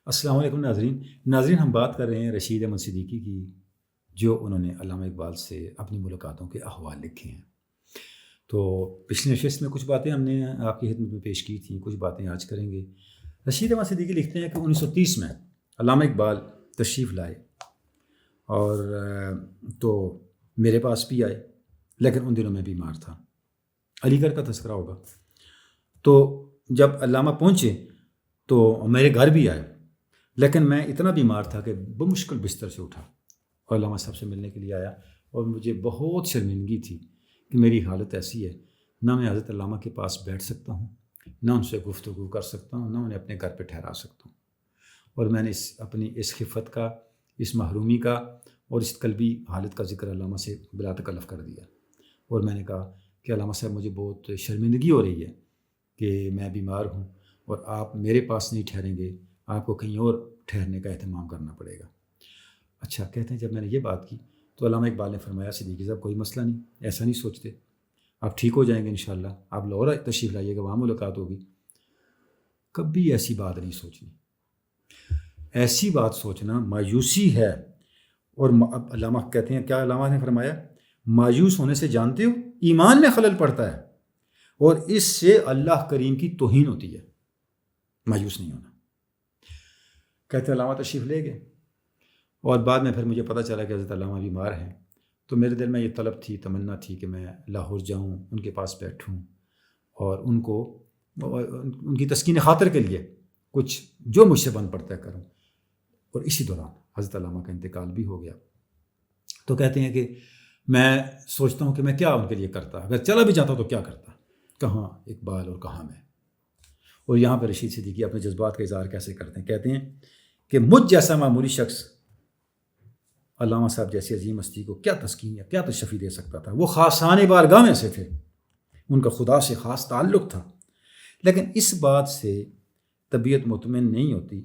السلام علیکم ناظرین، ہم بات کر رہے ہیں رشید احمد صدیقی کی، جو انہوں نے علامہ اقبال سے اپنی ملاقاتوں کے احوال لکھے ہیں۔ تو پچھلے نشست میں کچھ باتیں ہم نے آپ کی خدمت میں پیش کی تھیں، کچھ باتیں آج کریں گے۔ رشید احمد صدیقی لکھتے ہیں کہ 1930 میں علامہ اقبال تشریف لائے اور تو میرے پاس بھی آئے، لیکن ان دنوں میں بیمار تھا۔ علی گڑھ کا تذکرہ ہوگا۔ تو جب علامہ پہنچے تو میرے گھر بھی آئے، لیکن میں اتنا بیمار تھا کہ بمشکل بستر سے اٹھا اور علامہ صاحب سے ملنے کے لیے آیا، اور مجھے بہت شرمندگی تھی کہ میری حالت ایسی ہے، نہ میں حضرت علامہ کے پاس بیٹھ سکتا ہوں، نہ ان سے گفتگو کر سکتا ہوں، نہ انہیں اپنے گھر پہ ٹھہرا سکتا ہوں۔ اور میں نے اپنی اس خفت کا، اس محرومی کا اور اس قلبی حالت کا ذکر علامہ سے بلا تکلف کر دیا، اور میں نے کہا کہ علامہ صاحب مجھے بہت شرمندگی ہو رہی ہے کہ میں بیمار ہوں اور آپ میرے پاس نہیں ٹھہریں گے، آپ کو کہیں اور ٹھہرنے کا اہتمام کرنا پڑے گا۔ اچھا، کہتے ہیں جب میں نے یہ بات کی تو علامہ اقبال نے فرمایا، صدیقی صاحب کوئی مسئلہ نہیں، ایسا نہیں سوچتے، آپ ٹھیک ہو جائیں گے انشاءاللہ، آپ لاہور تشریف لائیے گا، وہاں ملاقات ہوگی۔ کبھی ایسی بات نہیں سوچنی، ایسی بات سوچنا مایوسی ہے۔ اور علامہ کہتے ہیں، کیا علامہ نے فرمایا، مایوس ہونے سے جانتے ہو ایمان میں خلل پڑتا ہے اور اس سے اللہ کریم کی توہین ہوتی ہے۔ مایوس نہیں ہونا۔ کہتے ہیں علامہ تشریف لے گئے، اور بعد میں پھر مجھے پتہ چلا کہ حضرت علامہ بیمار ہیں، تو میرے دل میں یہ طلب تھی، تمنا تھی کہ میں لاہور جاؤں، ان کے پاس بیٹھوں اور ان کی تسکین خاطر کے لیے کچھ جو مجھ سے بن پڑتا ہے کروں۔ اور اسی دوران حضرت علامہ کا انتقال بھی ہو گیا۔ تو کہتے ہیں کہ میں سوچتا ہوں کہ میں کیا ان کے لیے کرتا، اگر چلا بھی جاتا تو کیا کرتا، کہاں اقبال اور کہاں میں۔ اور یہاں پہ رشید صدیقی اپنے جذبات کا اظہار کیسے کرتے ہیں، کہتے ہیں کہ مجھ جیسا معمولی شخص علامہ صاحب جیسی عظیم ہستی کو کیا تسکین یا کیا تشفی دے سکتا تھا۔ وہ خاصان بارگاہ میں سے تھے، ان کا خدا سے خاص تعلق تھا، لیکن اس بات سے طبیعت مطمئن نہیں ہوتی۔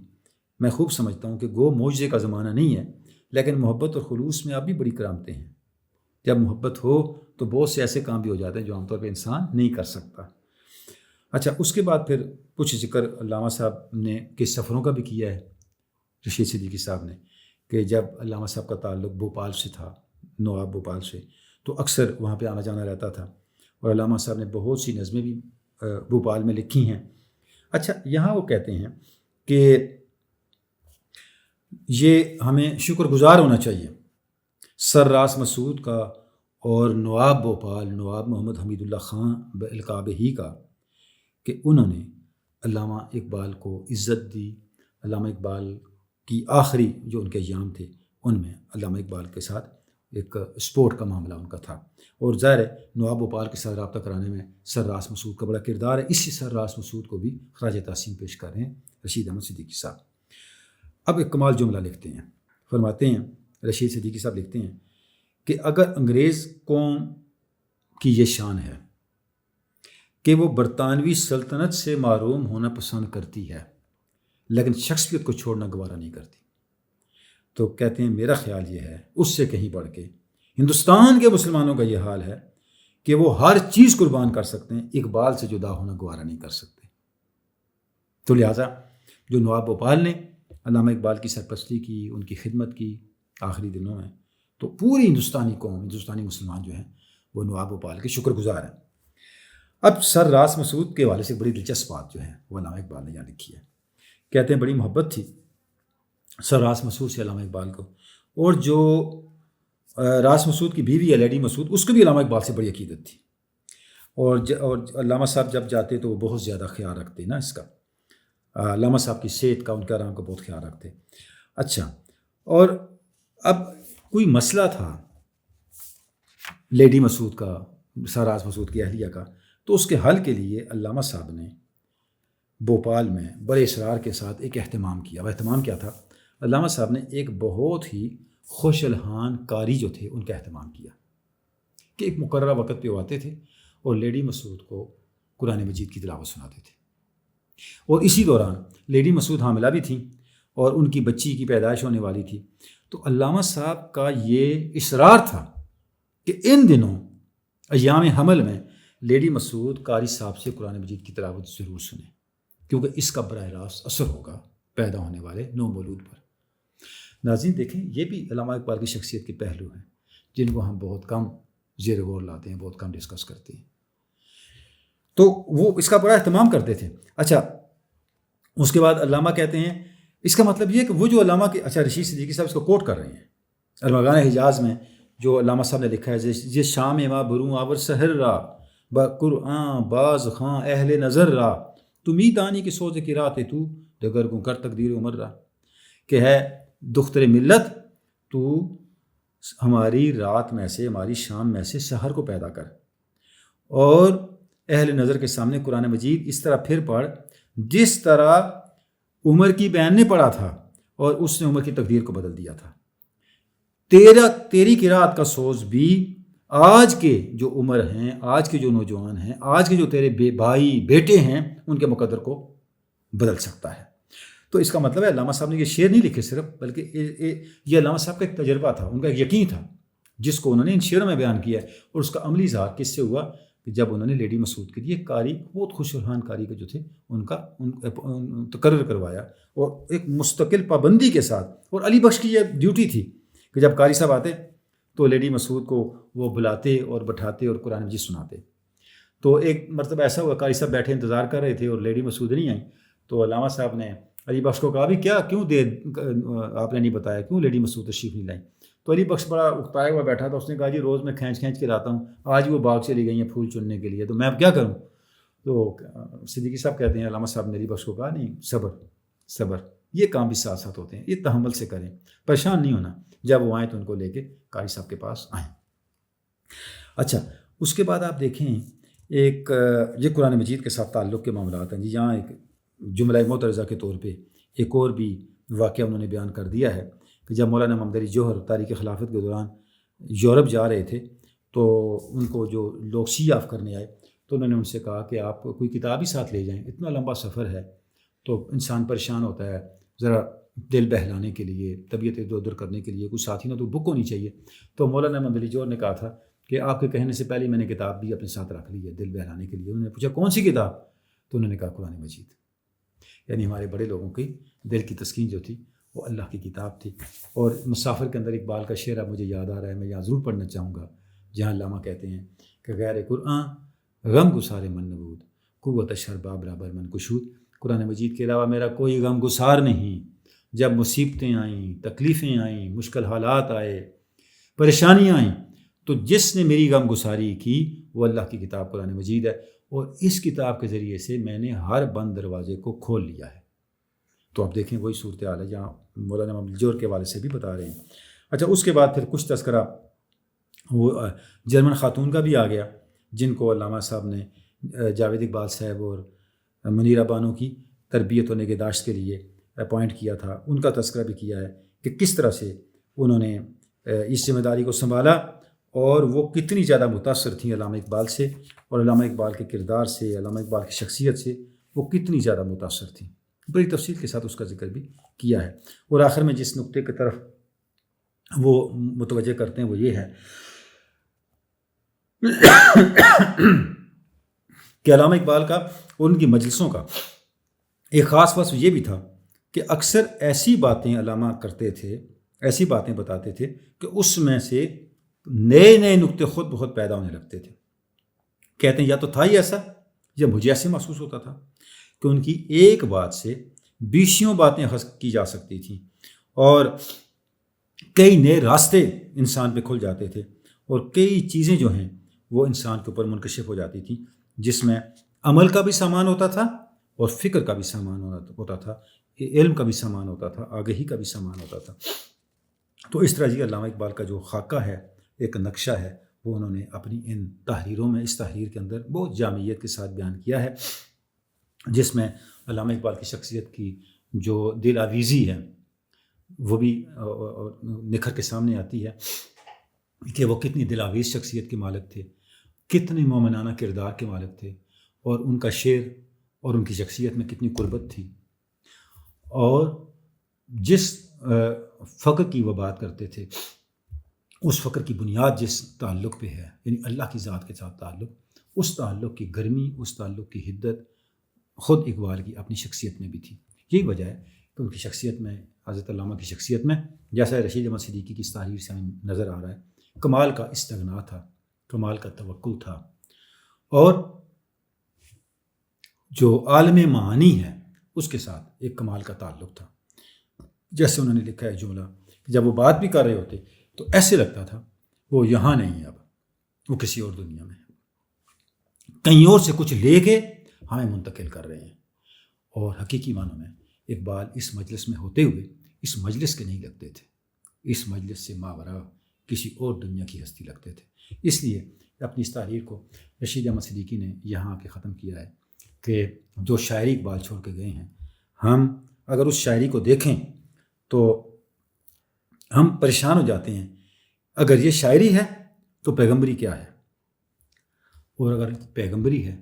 میں خوب سمجھتا ہوں کہ گو معجزے کا زمانہ نہیں ہے، لیکن محبت اور خلوص میں اب بھی بڑی کرامتیں ہیں۔ جب محبت ہو تو بہت سے ایسے کام بھی ہو جاتے ہیں جو عام طور پہ انسان نہیں کر سکتا۔ اچھا، اس کے بعد پھر کچھ ذکر علامہ صاحب نے کس سفروں کا بھی کیا ہے رشید صدیقی صاحب نے، کہ جب علامہ صاحب کا تعلق بھوپال سے تھا، نواب بھوپال سے، تو اکثر وہاں پہ آنا جانا رہتا تھا، اور علامہ صاحب نے بہت سی نظمیں بھی بھوپال میں لکھی ہیں۔ اچھا، یہاں وہ کہتے ہیں کہ یہ ہمیں شکر گزار ہونا چاہیے سر راس مسعود کا اور نواب بھوپال نواب محمد حمید اللہ خان القاب ہی کا، کہ انہوں نے علامہ اقبال کو عزت دی۔ علامہ اقبال کی آخری جو ان کے ایام تھے، ان میں علامہ اقبال کے ساتھ ایک سپورٹ کا معاملہ ان کا تھا، اور ظاہر ہے نواب بھوپال کے ساتھ رابطہ کرانے میں سر راس مسعود کا بڑا کردار ہے۔ اسی سر راس مسعود کو بھی خراج تحسین پیش کر رہے ہیں رشید احمد صدیقی صاحب۔ اب ایک کمال جملہ لکھتے ہیں، فرماتے ہیں رشید صدیقی صاحب لکھتے ہیں کہ اگر انگریز قوم کی یہ شان ہے کہ وہ برطانوی سلطنت سے محروم ہونا پسند کرتی ہے، لیکن شخصیت کو چھوڑنا گوارا نہیں کرتی، تو کہتے ہیں میرا خیال یہ ہے اس سے کہیں بڑھ کے ہندوستان کے مسلمانوں کا یہ حال ہے کہ وہ ہر چیز قربان کر سکتے ہیں، اقبال سے جدا ہونا گوارا نہیں کر سکتے۔ تو لہٰذا جو نواب بھوپال نے علامہ اقبال کی سرپرستی کی، ان کی خدمت کی آخری دنوں میں، تو پوری ہندوستانی قوم، ہندوستانی مسلمان جو ہیں وہ نواب بھوپال کے شکر گزار ہیں۔ اب سر راس مسعود کے حوالے سے بڑی دلچسپ بات جو ہے وہ علامہ اقبال نے یہاں لکھی ہے۔ کہتے ہیں بڑی محبت تھی سر راس مسعود سے علامہ اقبال کو، اور جو راس مسعود کی بیوی ہے لیڈی مسعود، اس کو بھی علامہ اقبال سے بڑی عقیدت تھی، اور علامہ صاحب جب جاتے تو وہ بہت زیادہ خیال رکھتے نا اس کا، علامہ صاحب کی صحت کا، ان کے آرام کا بہت خیال رکھتے۔ اچھا، اور اب کوئی مسئلہ تھا لیڈی مسعود کا، سر راس مسعود کی اہلیہ کا، تو اس کے حل کے لیے علامہ صاحب نے بھوپال میں بڑے اصرار کے ساتھ ایک اہتمام کیا۔ وہ اہتمام کیا تھا؟ علامہ صاحب نے ایک بہت ہی خوش الحان قاری جو تھے ان کا اہتمام کیا، کہ ایک مقررہ وقت پہ وہ آتے تھے اور لیڈی مسعود کو قرآن مجید کی تلاوت سناتے تھے، اور اسی دوران لیڈی مسعود حاملہ بھی تھیں اور ان کی بچی کی پیدائش ہونے والی تھی۔ تو علامہ صاحب کا یہ اصرار تھا کہ ان دنوں ایام حمل میں لیڈی مسعود قاری صاحب سے قرآن مجید کی تلاوت ضرور سنیں، کیونکہ اس کا براہ راست اثر ہوگا پیدا ہونے والے نو مولود پر۔ ناظرین دیکھیں، یہ بھی علامہ اقبال کی شخصیت کے پہلو ہیں جن کو ہم بہت کم زیر غور لاتے ہیں، بہت کم ڈسکس کرتے ہیں۔ تو وہ اس کا بڑا اہتمام کرتے تھے۔ اچھا، اس کے بعد علامہ کہتے ہیں، اس کا مطلب یہ کہ وہ جو علامہ کے، اچھا رشید صدیقی صاحب اس کو کوٹ کر رہے ہیں ارمغان حجاز میں، جو علامہ صاحب نے لکھا ہے، یہ شام ما بروں آور سحر را با قرآن باز خاں اہل نظر را تمی دانی کی سوز کی رات تو دگر گوں کر تقدیر عمر را، کہ ہے دختر ملت، تو ہماری رات میں سے، ہماری شام میں سے سحر کو پیدا کر، اور اہل نظر کے سامنے قرآن مجید اس طرح پھر پڑھ جس طرح عمر کی بہن نے پڑھا تھا اور اس نے عمر کی تقدیر کو بدل دیا تھا۔ تیری قرات کا سوز بھی آج کے جو عمر ہیں، آج کے جو نوجوان ہیں، آج کے جو تیرے بھائی بیٹے ہیں، ان کے مقدر کو بدل سکتا ہے۔ تو اس کا مطلب ہے علامہ صاحب نے یہ شعر نہیں لکھے صرف، بلکہ یہ علامہ صاحب کا ایک تجربہ تھا، ان کا ایک یقین تھا جس کو انہوں نے ان شعروں میں بیان کیا ہے، اور اس کا عملی اظہار کس سے ہوا کہ جب انہوں نے لیڈی مسعود کے لیے قاری، بہت خوش رحان قاری کا جو تھے ان کا تقرر کروایا، اور ایک مستقل پابندی کے ساتھ۔ اور علی بخش کی یہ ڈیوٹی تھی کہ جب قاری صاحب آتے تو لیڈی مسعود کو وہ بلاتے اور بٹھاتے اور قرآن مجید سناتے۔ تو ایک مرتبہ ایسا ہوا، قاری صاحب بیٹھے انتظار کر رہے تھے اور لیڈی مسعود نہیں آئیں، تو علامہ صاحب نے علی بخش کو کہا، بھی کیا، کیوں آپ نے نہیں بتایا، کیوں لیڈی مسعود تشریف نہیں لائیں؟ تو علی بخش بڑا اکتایا ہوا بیٹھا تھا، اس نے کہا، جی روز میں کھینچ کے لاتا ہوں، آج وہ باغ چلی گئی ہیں پھول چننے کے لیے، تو میں اب کیا کروں؟ تو صدیقی صاحب کہتے ہیں، علامہ صاحب نے علی بخش کو کہا، نہیں، صبر، یہ کام بھی ساتھ ساتھ ہوتے ہیں، یہ تحمل سے کریں، پریشان نہیں ہونا، جب وہ آئیں تو ان کو لے کے قاری صاحب کے پاس آئیں۔ اچھا، اس کے بعد آپ دیکھیں، ایک یہ قرآن مجید کے ساتھ تعلق کے معاملات ہیں جی۔ یہاں ایک جملہ معترضہ کے طور پہ ایک اور بھی واقعہ انہوں نے بیان کر دیا ہے کہ جب مولانا محمد علی جوہر تاریخ خلافت کے دوران یورپ جا رہے تھے، تو ان کو جو لوگ سی آف کرنے آئے تو انہوں نے ان سے کہا کہ آپ کوئی کتاب ہی ساتھ لے جائیں، اتنا لمبا سفر ہے تو انسان پریشان ہوتا ہے، ذرا دل بہلانے کے لیے، طبیعت ادھر ادھر کرنے کے لیے کوئی ساتھی نہ تو بک ہونی چاہیے۔ تو مولانا محمد علی جوہر نے کہا تھا کہ آپ کے کہنے سے پہلے میں نے کتاب بھی اپنے ساتھ رکھ لی ہے دل بہلانے کے لیے۔ انہوں نے پوچھا، کون سی کتاب؟ تو انہوں نے کہا، قرآن مجید۔ یعنی ہمارے بڑے لوگوں کی دل کی تسکین جو تھی وہ اللہ کی کتاب تھی۔ اور مسافر کے اندر اقبال کا شعر اب مجھے یاد آ رہا ہے، میں یہاں ضرور پڑھنا چاہوں گا، جہاں علامہ کہتے ہیں کہ غیر قرآن غم گسار من نبود قوت شربا برابر من کشود، قرآن مجید کے علاوہ میرا کوئی غم گسار نہیں، جب مصیبتیں آئیں، تکلیفیں آئیں، مشکل حالات آئے، پریشانیاں آئیں، تو جس نے میری غم گساری کی وہ اللہ کی کتاب قرآن مجید ہے، اور اس کتاب کے ذریعے سے میں نے ہر بند دروازے کو کھول لیا ہے۔ تو آپ دیکھیں وہی صورتحال ہے جہاں مولانا محمد جوہر کے حوالے سے بھی بتا رہے ہیں۔ اچھا، اس کے بعد پھر کچھ تذکرہ وہ جرمن خاتون کا بھی آ گیا، جن کو علامہ صاحب نے جاوید اقبال صاحب اور منیرہ بانو کی تربیت و نگہداشت کے لیے اپوائنٹ کیا تھا۔ ان کا تذکرہ بھی کیا ہے کہ کس طرح سے انہوں نے اس ذمہ داری کو سنبھالا، اور وہ کتنی زیادہ متاثر تھیں علامہ اقبال سے، اور علامہ اقبال کے کردار سے، علامہ اقبال کی شخصیت سے وہ کتنی زیادہ متاثر تھیں۔ بڑی تفصیل کے ساتھ اس کا ذکر بھی کیا ہے۔ اور آخر میں جس نقطے کی طرف وہ متوجہ کرتے ہیں وہ یہ ہے کہ علامہ اقبال کا اور ان کی مجلسوں کا ایک خاص وصف یہ بھی تھا کہ اکثر ایسی باتیں علامہ کرتے تھے، ایسی باتیں بتاتے تھے کہ اس میں سے نئے نقطے خود بہت پیدا ہونے لگتے تھے۔ کہتے ہیں یا تو تھا ہی ایسا، یا مجھے ایسے محسوس ہوتا تھا کہ ان کی ایک بات سے بیسیوں باتیں حذف کی جا سکتی تھیں، اور کئی نئے راستے انسان پہ کھل جاتے تھے، اور کئی چیزیں جو ہیں وہ انسان کے اوپر منکشف ہو جاتی تھیں، جس میں عمل کا بھی سامان ہوتا تھا اور فکر کا بھی سامان ہوتا تھا، علم کا بھی سامان ہوتا تھا، آگہی کا بھی سامان ہوتا تھا۔ تو اس طرح جی علامہ اقبال کا جو خاکہ ہے، ایک نقشہ ہے، وہ انہوں نے اپنی ان تحریروں میں، اس تحریر کے اندر بہت جامعیت کے ساتھ بیان کیا ہے، جس میں علامہ اقبال کی شخصیت کی جو دل آویزی ہے وہ بھی نکھر کے سامنے آتی ہے کہ وہ کتنی دل آویز شخصیت کے مالک تھے، کتنے مومنانہ کردار کے مالک تھے، اور ان کا شعر اور ان کی شخصیت میں کتنی قربت تھی، اور جس فقر کی وہ بات کرتے تھے اس فقر کی بنیاد جس تعلق پہ ہے، یعنی اللہ کی ذات کے ساتھ تعلق، اس تعلق کی گرمی، اس تعلق کی حدت خود اقبال کی اپنی شخصیت میں بھی تھی۔ یہی وجہ ہے کہ ان کی شخصیت میں، حضرت علامہ کی شخصیت میں، جیسا رشید احمد صدیقی کی اس تحریر سے ہمیں نظر آ رہا ہے، کمال کا استغنا تھا، کمال کا توکل تھا، اور جو عالم معانی ہے اس کے ساتھ ایک کمال کا تعلق تھا۔ جیسے انہوں نے لکھا ہے جملہ کہ جب وہ بات بھی کر رہے ہوتے تو ایسے لگتا تھا وہ یہاں نہیں ہے، اب وہ کسی اور دنیا میں ہے، کہیں اور سے کچھ لے کے ہمیں منتقل کر رہے ہیں۔ اور حقیقی معنوں میں اقبال اس مجلس میں ہوتے ہوئے اس مجلس کے نہیں لگتے تھے، اس مجلس سے ماورا کسی اور دنیا کی ہستی لگتے تھے۔ اس لیے اپنی اس تحریر کو رشید احمد صدیقی نے یہاں کے ختم کیا ہے کہ جو شاعری اقبال چھوڑ کے گئے ہیں، ہم اگر اس شاعری کو دیکھیں تو ہم پریشان ہو جاتے ہیں۔ اگر یہ شاعری ہے تو پیغمبری کیا ہے، اور اگر پیغمبری ہے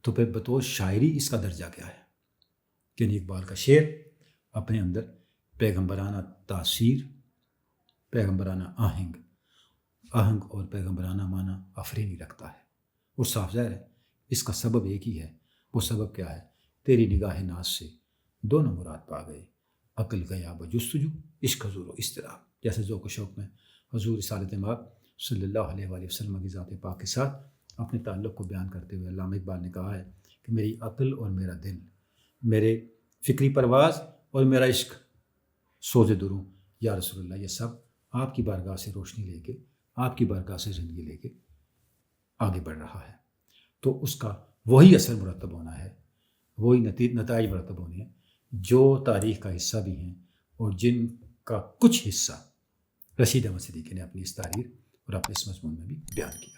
تو پھر بطور شاعری اس کا درجہ کیا ہے؟ یعنی اقبال کا شعر اپنے اندر پیغمبرانہ تاثیر، پیغمبرانہ آہنگ اور پیغمبرانہ معنی آفرینی رکھتا ہے، اور صاف ظاہر ہے اس کا سبب ایک ہی ہے۔ وہ سبب کیا ہے؟ تیری نگاہ ناز سے دونوں مراد پا گئے، عقل گیا بجستجو، عشق حضور و اضطراب۔ جیسے ذوق و شوق میں حضور رسالت مآب صلی اللہ علیہ وآلہ وسلم کی ذات پاک کے ساتھ اپنے تعلق کو بیان کرتے ہوئے علامہ اقبال نے کہا ہے کہ میری عقل اور میرا دل، میرے فکری پرواز اور میرا عشق سوز دروں یا رسول اللہ، یہ سب آپ کی بارگاہ سے روشنی لے کے، آپ کی بارگاہ سے زندگی لے کے آگے بڑھ رہا ہے۔ تو اس کا وہی اثر مرتب ہونا ہے، وہی نتائج مرتب ہونے ہیں جو تاریخ کا حصہ بھی ہیں، اور جن کا کچھ حصہ رشید احمد صدیقی نے اپنی اس تحریر اور اپنے اس مضمون میں بھی بیان کیا۔